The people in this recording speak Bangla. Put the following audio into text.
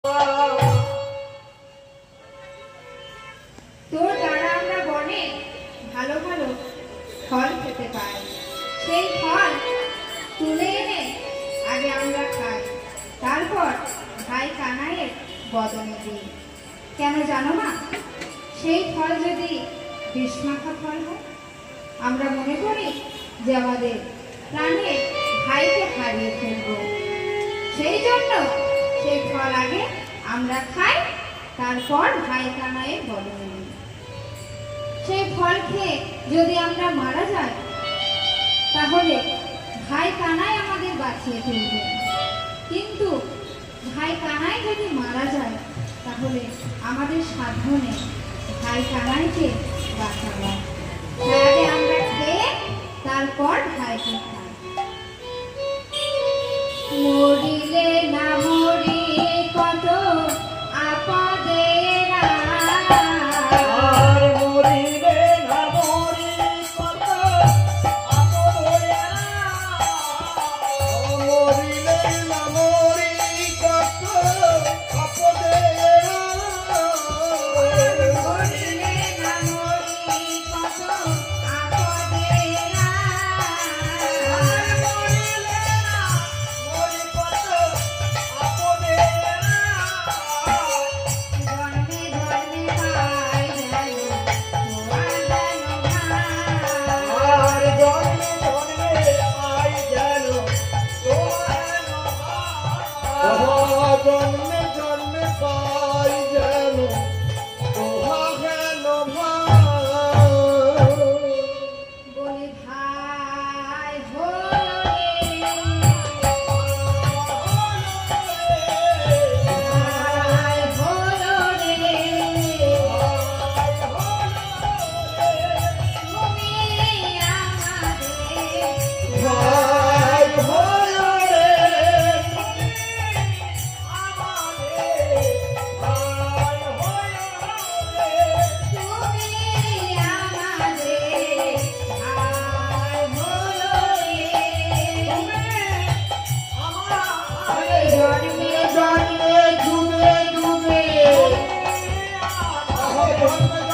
তোর দ্বারা আমরা বনে ভালো ভালো ফল খেতে পাই। সেই ফল তুলে এনে আগে আমরা খাই, তারপর ভাই কানাইয়ের বদনে দিই। কেন জানো না? সেই ফল যদি বিষমাখা ফল হয়, আমরা মনে করি যে আমাদের প্রাণের ভাইকে হারিয়ে ফেলব। সেই জন্য সেই ফল আগে আমরা খাই, তারপর ভাই কানাইয়ের বদনে দিই। সেই ফল খেয়ে যদি আমরা মারা যাই, তাহলে ভাই কানাই আমাদের বাঁচিয়ে ফেলবে। কিন্তু ভাই কানাই যদি মারা যায়, তাহলে আমাদের সাধ্য নেই ভাই কানাইকে বাঁচাবার। আগে আমরা খেয়ে তারপর ভাইকে খাই। মরিলে না মরি কত আপদের জন্মে জন্মে পাই যেন তোহাগেন বলে ভাই হলো ভাই হলো রে, তুমি আমাদের ভাই হলো রে, জন্মে জন্মে ডুবে ডুবে জন্মে